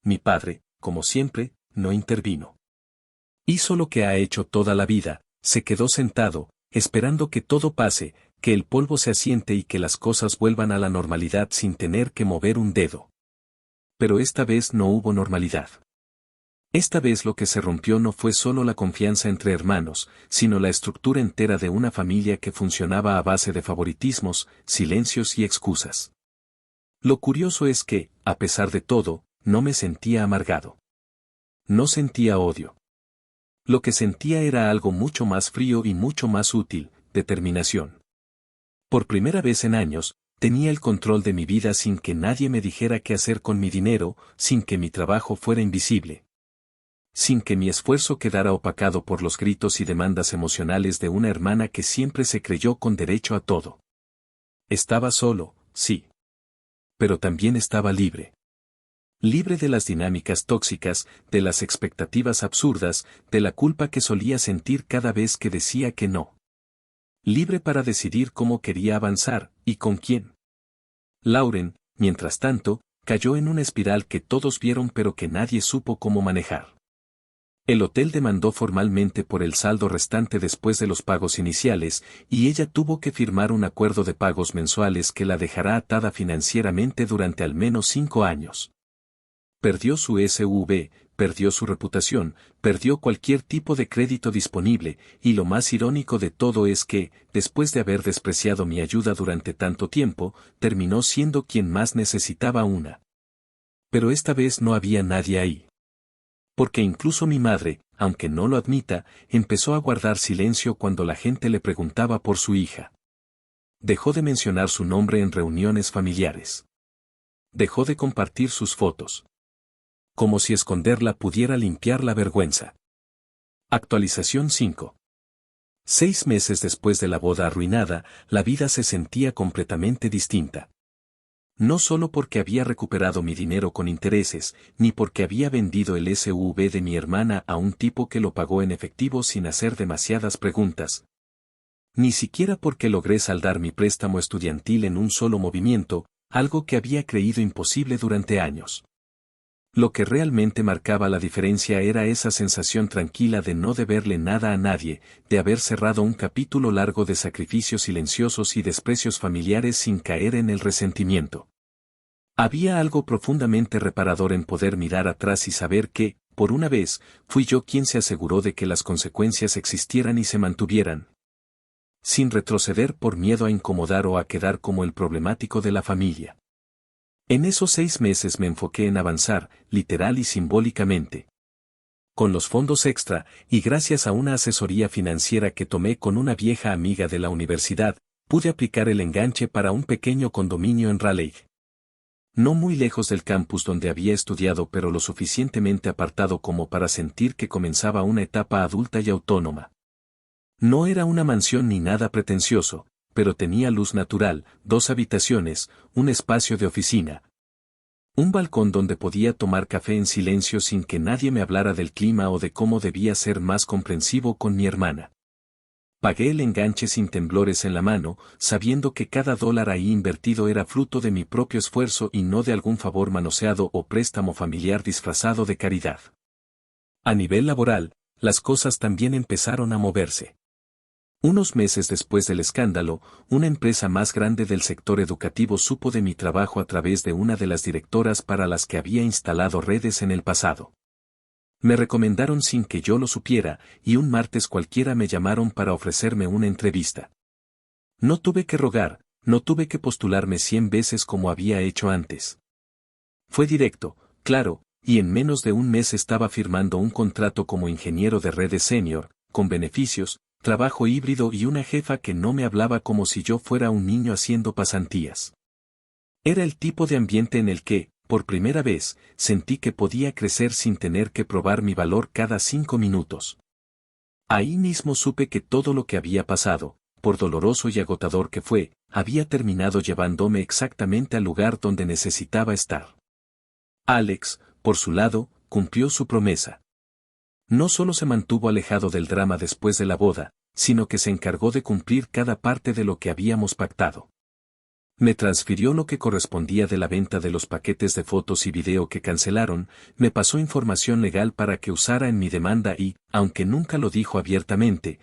Mi padre, como siempre, no intervino. Hizo lo que ha hecho toda la vida, se quedó sentado, esperando que todo pase, que el polvo se asiente y que las cosas vuelvan a la normalidad sin tener que mover un dedo. Pero esta vez no hubo normalidad. Esta vez lo que se rompió no fue solo la confianza entre hermanos, sino la estructura entera de una familia que funcionaba a base de favoritismos, silencios y excusas. Lo curioso es que, a pesar de todo, no me sentía amargado. No sentía odio. Lo que sentía era algo mucho más frío y mucho más útil, determinación. Por primera vez en años, tenía el control de mi vida sin que nadie me dijera qué hacer con mi dinero, sin que mi trabajo fuera invisible. Sin que mi esfuerzo quedara opacado por los gritos y demandas emocionales de una hermana que siempre se creyó con derecho a todo. Estaba solo, sí. Pero también estaba libre. Libre de las dinámicas tóxicas, de las expectativas absurdas, de la culpa que solía sentir cada vez que decía que no. Libre para decidir cómo quería avanzar, y con quién. Lauren, mientras tanto, cayó en una espiral que todos vieron pero que nadie supo cómo manejar. El hotel demandó formalmente por el saldo restante después de los pagos iniciales, y ella tuvo que firmar un acuerdo de pagos mensuales que la dejará atada financieramente durante al menos 5 años. Perdió su SUV, perdió su reputación, perdió cualquier tipo de crédito disponible, y lo más irónico de todo es que, después de haber despreciado mi ayuda durante tanto tiempo, terminó siendo quien más necesitaba una. Pero esta vez no había nadie ahí. Porque incluso mi madre, aunque no lo admita, empezó a guardar silencio cuando la gente le preguntaba por su hija. Dejó de mencionar su nombre en reuniones familiares. Dejó de compartir sus fotos. Como si esconderla pudiera limpiar la vergüenza. Actualización 5. 6 meses después de la boda arruinada, la vida se sentía completamente distinta. No solo porque había recuperado mi dinero con intereses, ni porque había vendido el SUV de mi hermana a un tipo que lo pagó en efectivo sin hacer demasiadas preguntas. Ni siquiera porque logré saldar mi préstamo estudiantil en un solo movimiento, algo que había creído imposible durante años. Lo que realmente marcaba la diferencia era esa sensación tranquila de no deberle nada a nadie, de haber cerrado un capítulo largo de sacrificios silenciosos y desprecios familiares sin caer en el resentimiento. Había algo profundamente reparador en poder mirar atrás y saber que, por una vez, fui yo quien se aseguró de que las consecuencias existieran y se mantuvieran. Sin retroceder por miedo a incomodar o a quedar como el problemático de la familia. En esos 6 meses me enfoqué en avanzar, literal y simbólicamente. Con los fondos extra, y gracias a una asesoría financiera que tomé con una vieja amiga de la universidad, pude aplicar el enganche para un pequeño condominio en Raleigh. No muy lejos del campus donde había estudiado pero lo suficientemente apartado como para sentir que comenzaba una etapa adulta y autónoma. No era una mansión ni nada pretencioso, pero tenía luz natural, 2 habitaciones, un espacio de oficina. Un balcón donde podía tomar café en silencio sin que nadie me hablara del clima o de cómo debía ser más comprensivo con mi hermana. Pagué el enganche sin temblores en la mano, sabiendo que cada dólar ahí invertido era fruto de mi propio esfuerzo y no de algún favor manoseado o préstamo familiar disfrazado de caridad. A nivel laboral, las cosas también empezaron a moverse. Unos meses después del escándalo, una empresa más grande del sector educativo supo de mi trabajo a través de una de las directoras para las que había instalado redes en el pasado. Me recomendaron sin que yo lo supiera, y un martes cualquiera me llamaron para ofrecerme una entrevista. No tuve que rogar, no tuve que postularme 100 veces como había hecho antes. Fue directo, claro, y en menos de un mes estaba firmando un contrato como ingeniero de redes senior, con beneficios, trabajo híbrido y una jefa que no me hablaba como si yo fuera un niño haciendo pasantías. Era el tipo de ambiente en el que, por primera vez, sentí que podía crecer sin tener que probar mi valor cada 5 minutos. Ahí mismo supe que todo lo que había pasado, por doloroso y agotador que fue, había terminado llevándome exactamente al lugar donde necesitaba estar. Alex, por su lado, cumplió su promesa. No solo se mantuvo alejado del drama después de la boda, sino que se encargó de cumplir cada parte de lo que habíamos pactado. Me transfirió lo que correspondía de la venta de los paquetes de fotos y video que cancelaron, me pasó información legal para que usara en mi demanda y, aunque nunca lo dijo abiertamente,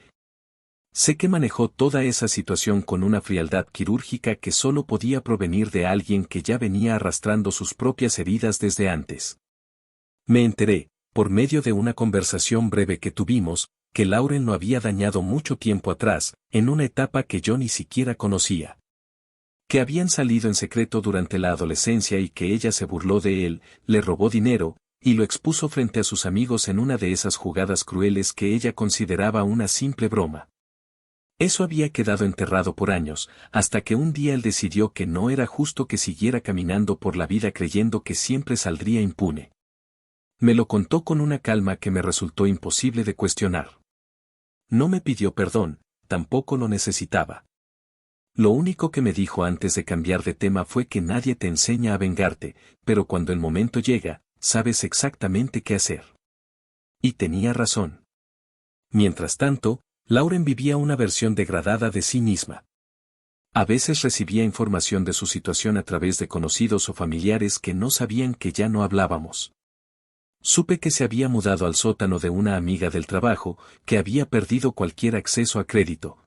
sé que manejó toda esa situación con una frialdad quirúrgica que solo podía provenir de alguien que ya venía arrastrando sus propias heridas desde antes. Me enteré, por medio de una conversación breve que tuvimos, que Lauren lo había dañado mucho tiempo atrás, en una etapa que yo ni siquiera conocía. Que habían salido en secreto durante la adolescencia y que ella se burló de él, le robó dinero, y lo expuso frente a sus amigos en una de esas jugadas crueles que ella consideraba una simple broma. Eso había quedado enterrado por años, hasta que un día él decidió que no era justo que siguiera caminando por la vida creyendo que siempre saldría impune. Me lo contó con una calma que me resultó imposible de cuestionar. No me pidió perdón, tampoco lo necesitaba. Lo único que me dijo antes de cambiar de tema fue que nadie te enseña a vengarte, pero cuando el momento llega, sabes exactamente qué hacer. Y tenía razón. Mientras tanto, Lauren vivía una versión degradada de sí misma. A veces recibía información de su situación a través de conocidos o familiares que no sabían que ya no hablábamos. Supe que se había mudado al sótano de una amiga del trabajo, que había perdido cualquier acceso a crédito.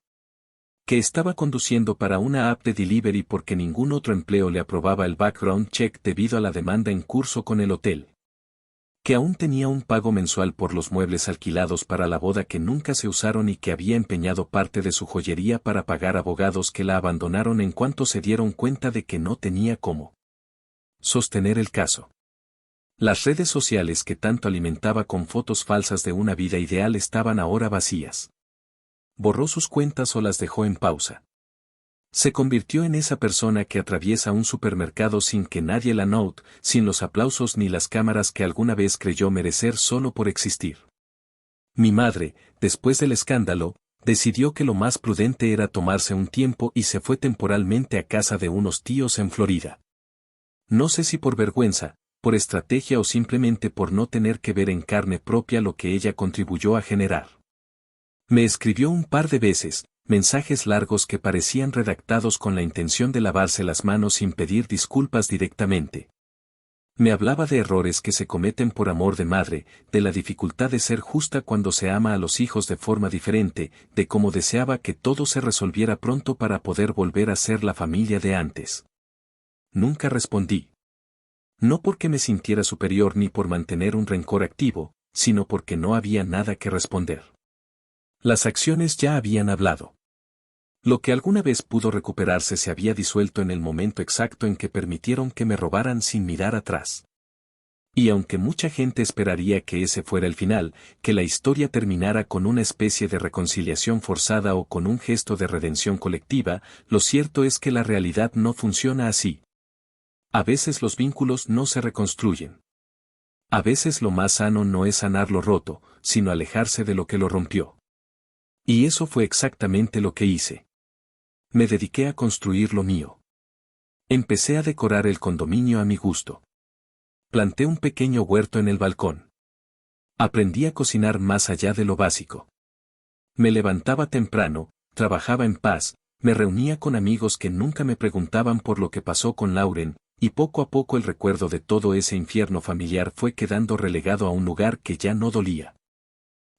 Que estaba conduciendo para una app de delivery porque ningún otro empleo le aprobaba el background check debido a la demanda en curso con el hotel. Que aún tenía un pago mensual por los muebles alquilados para la boda que nunca se usaron y que había empeñado parte de su joyería para pagar abogados que la abandonaron en cuanto se dieron cuenta de que no tenía cómo sostener el caso. Las redes sociales que tanto alimentaba con fotos falsas de una vida ideal estaban ahora vacías. Borró sus cuentas o las dejó en pausa. Se convirtió en esa persona que atraviesa un supermercado sin que nadie la note, sin los aplausos ni las cámaras que alguna vez creyó merecer solo por existir. Mi madre, después del escándalo, decidió que lo más prudente era tomarse un tiempo y se fue temporalmente a casa de unos tíos en Florida. No sé si por vergüenza, por estrategia o simplemente por no tener que ver en carne propia lo que ella contribuyó a generar. Me escribió un par de veces, mensajes largos que parecían redactados con la intención de lavarse las manos sin pedir disculpas directamente. Me hablaba de errores que se cometen por amor de madre, de la dificultad de ser justa cuando se ama a los hijos de forma diferente, de cómo deseaba que todo se resolviera pronto para poder volver a ser la familia de antes. Nunca respondí. No porque me sintiera superior ni por mantener un rencor activo, sino porque no había nada que responder. Las acciones ya habían hablado. Lo que alguna vez pudo recuperarse se había disuelto en el momento exacto en que permitieron que me robaran sin mirar atrás. Y aunque mucha gente esperaría que ese fuera el final, que la historia terminara con una especie de reconciliación forzada o con un gesto de redención colectiva, lo cierto es que la realidad no funciona así. A veces los vínculos no se reconstruyen. A veces lo más sano no es sanar lo roto, sino alejarse de lo que lo rompió. Y eso fue exactamente lo que hice. Me dediqué a construir lo mío. Empecé a decorar el condominio a mi gusto. Planté un pequeño huerto en el balcón. Aprendí a cocinar más allá de lo básico. Me levantaba temprano, trabajaba en paz, me reunía con amigos que nunca me preguntaban por lo que pasó con Lauren, y poco a poco el recuerdo de todo ese infierno familiar fue quedando relegado a un lugar que ya no dolía.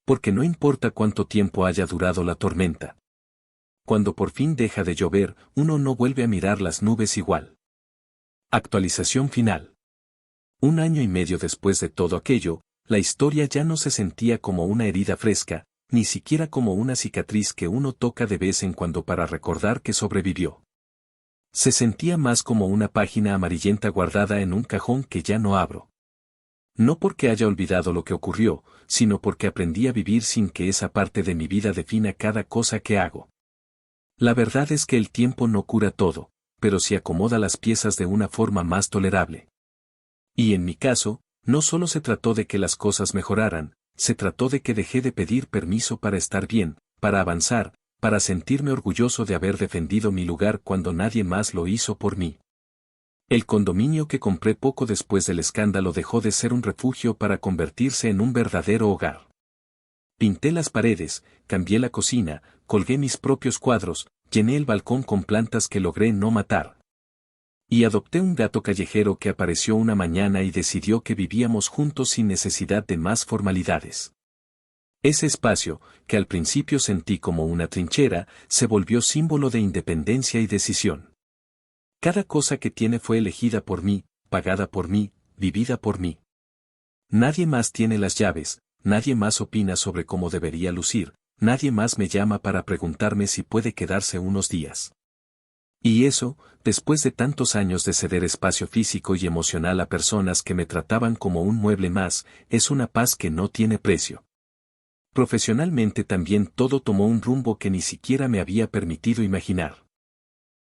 Porque no importa cuánto tiempo haya durado la tormenta. Cuando por fin deja de llover, uno no vuelve a mirar las nubes igual. Actualización final. 1 año y medio después de todo aquello, la historia ya no se sentía como una herida fresca, ni siquiera como una cicatriz que uno toca de vez en cuando para recordar que sobrevivió. Se sentía más como una página amarillenta guardada en un cajón que ya no abro. No porque haya olvidado lo que ocurrió, sino porque aprendí a vivir sin que esa parte de mi vida defina cada cosa que hago. La verdad es que el tiempo no cura todo, pero sí acomoda las piezas de una forma más tolerable. Y en mi caso, no solo se trató de que las cosas mejoraran, se trató de que dejé de pedir permiso para estar bien, para avanzar, para sentirme orgulloso de haber defendido mi lugar cuando nadie más lo hizo por mí. El condominio que compré poco después del escándalo dejó de ser un refugio para convertirse en un verdadero hogar. Pinté las paredes, cambié la cocina, colgué mis propios cuadros, llené el balcón con plantas que logré no matar. Y adopté un gato callejero que apareció una mañana y decidió que vivíamos juntos sin necesidad de más formalidades. Ese espacio, que al principio sentí como una trinchera, se volvió símbolo de independencia y decisión. Cada cosa que tiene fue elegida por mí, pagada por mí, vivida por mí. Nadie más tiene las llaves, nadie más opina sobre cómo debería lucir, nadie más me llama para preguntarme si puede quedarse unos días. Y eso, después de tantos años de ceder espacio físico y emocional a personas que me trataban como un mueble más, es una paz que no tiene precio. Profesionalmente también todo tomó un rumbo que ni siquiera me había permitido imaginar.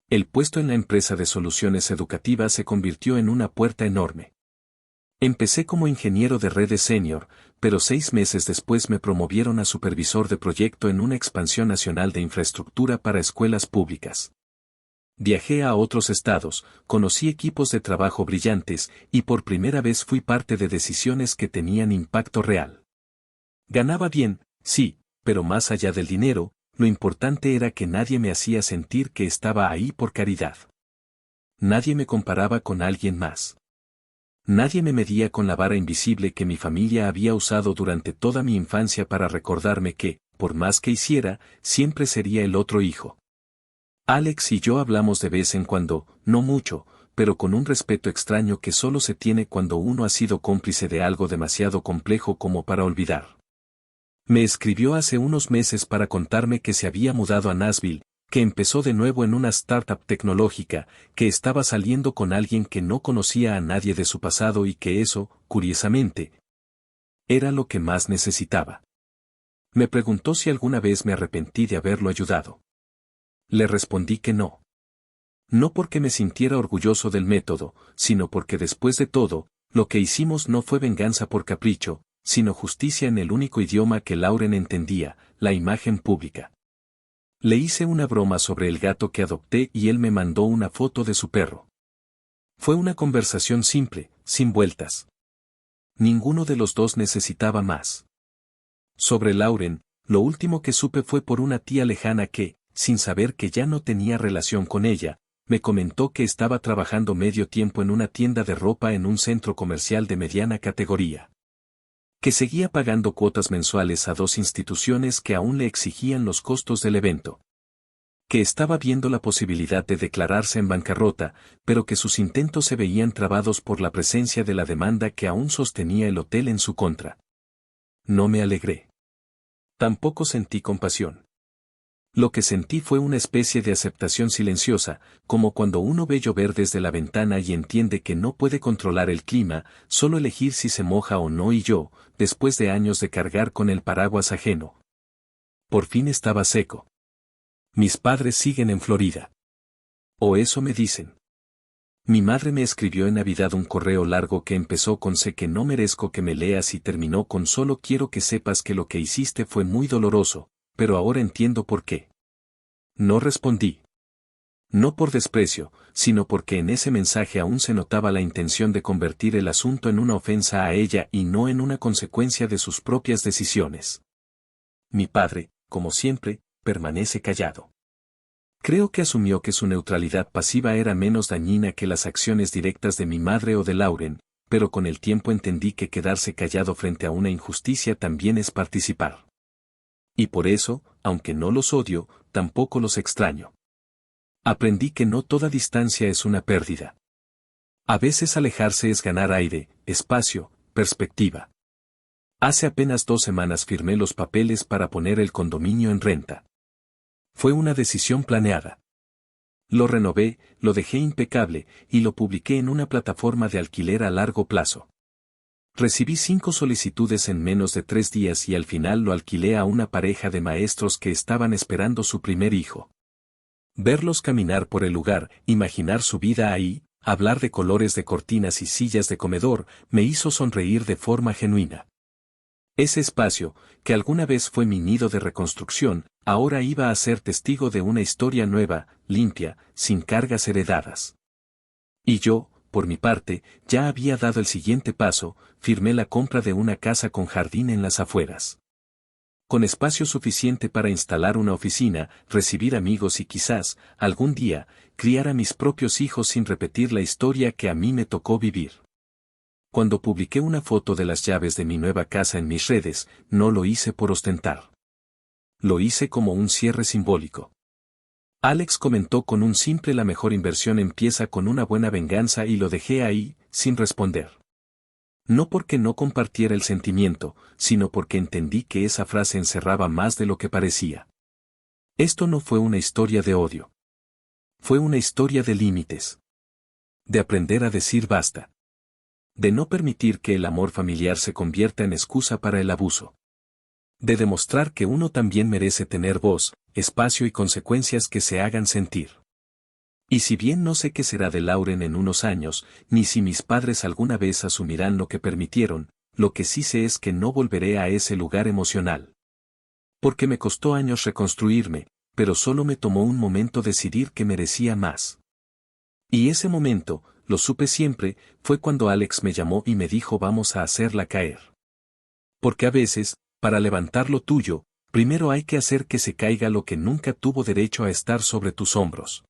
El puesto en la empresa de soluciones educativas se convirtió en una puerta enorme. Empecé como ingeniero de redes senior, pero 6 meses después me promovieron a supervisor de proyecto en una expansión nacional de infraestructura para escuelas públicas. Viajé a otros estados, conocí equipos de trabajo brillantes y por primera vez fui parte de decisiones que tenían impacto real. Ganaba bien, sí, pero más allá del dinero, lo importante era que nadie me hacía sentir que estaba ahí por caridad. Nadie me comparaba con alguien más. Nadie me medía con la vara invisible que mi familia había usado durante toda mi infancia para recordarme que, por más que hiciera, siempre sería el otro hijo. Alex y yo hablamos de vez en cuando, no mucho, pero con un respeto extraño que solo se tiene cuando uno ha sido cómplice de algo demasiado complejo como para olvidar. Me escribió hace unos meses para contarme que se había mudado a Nashville, que empezó de nuevo en una startup tecnológica, que estaba saliendo con alguien que no conocía a nadie de su pasado y que eso, curiosamente, era lo que más necesitaba. Me preguntó si alguna vez me arrepentí de haberlo ayudado. Le respondí que no. No porque me sintiera orgulloso del método, sino porque después de todo, lo que hicimos no fue venganza por capricho, sino justicia en el único idioma que Lauren entendía, la imagen pública. Le hice una broma sobre el gato que adopté y él me mandó una foto de su perro. Fue una conversación simple, sin vueltas. Ninguno de los dos necesitaba más. Sobre Lauren, lo último que supe fue por una tía lejana que, sin saber que ya no tenía relación con ella, me comentó que estaba trabajando medio tiempo en una tienda de ropa en un centro comercial de mediana categoría. Que seguía pagando cuotas mensuales a 2 instituciones que aún le exigían los costos del evento. Que estaba viendo la posibilidad de declararse en bancarrota, pero que sus intentos se veían trabados por la presencia de la demanda que aún sostenía el hotel en su contra. No me alegré. Tampoco sentí compasión. Lo que sentí fue una especie de aceptación silenciosa, como cuando uno ve llover desde la ventana y entiende que no puede controlar el clima, solo elegir si se moja o no y yo, después de años de cargar con el paraguas ajeno. Por fin estaba seco. Mis padres siguen en Florida. O eso me dicen. Mi madre me escribió en Navidad un correo largo que empezó con sé que no merezco que me leas y terminó con solo quiero que sepas que lo que hiciste fue muy doloroso, pero ahora entiendo por qué. No respondí. No por desprecio, sino porque en ese mensaje aún se notaba la intención de convertir el asunto en una ofensa a ella y no en una consecuencia de sus propias decisiones. Mi padre, como siempre, permanece callado. Creo que asumió que su neutralidad pasiva era menos dañina que las acciones directas de mi madre o de Lauren, pero con el tiempo entendí que quedarse callado frente a una injusticia también es participar. Y por eso, aunque no los odio, tampoco los extraño. Aprendí que no toda distancia es una pérdida. A veces alejarse es ganar aire, espacio, perspectiva. Hace apenas 2 semanas firmé los papeles para poner el condominio en renta. Fue una decisión planeada. Lo renové, lo dejé impecable, y lo publiqué en una plataforma de alquiler a largo plazo. Recibí 5 solicitudes en menos de 3 días y al final lo alquilé a una pareja de maestros que estaban esperando su primer hijo. Verlos caminar por el lugar, imaginar su vida ahí, hablar de colores de cortinas y sillas de comedor, me hizo sonreír de forma genuina. Ese espacio, que alguna vez fue mi nido de reconstrucción, ahora iba a ser testigo de una historia nueva, limpia, sin cargas heredadas. Y yo, por mi parte, ya había dado el siguiente paso, firmé la compra de una casa con jardín en las afueras. Con espacio suficiente para instalar una oficina, recibir amigos y quizás, algún día, criar a mis propios hijos sin repetir la historia que a mí me tocó vivir. Cuando publiqué una foto de las llaves de mi nueva casa en mis redes, no lo hice por ostentar. Lo hice como un cierre simbólico. Alex comentó con un simple: la mejor inversión empieza con una buena venganza, y lo dejé ahí, sin responder. No porque no compartiera el sentimiento, sino porque entendí que esa frase encerraba más de lo que parecía. Esto no fue una historia de odio. Fue una historia de límites. De aprender a decir basta. De no permitir que el amor familiar se convierta en excusa para el abuso. De demostrar que uno también merece tener voz, espacio y consecuencias que se hagan sentir. Y si bien no sé qué será de Lauren en unos años, ni si mis padres alguna vez asumirán lo que permitieron, lo que sí sé es que no volveré a ese lugar emocional. Porque me costó años reconstruirme, pero solo me tomó un momento decidir que merecía más. Y ese momento, lo supe siempre, fue cuando Alex me llamó y me dijo: vamos a hacerla caer. Porque a veces, para levantar lo tuyo, primero hay que hacer que se caiga lo que nunca tuvo derecho a estar sobre tus hombros.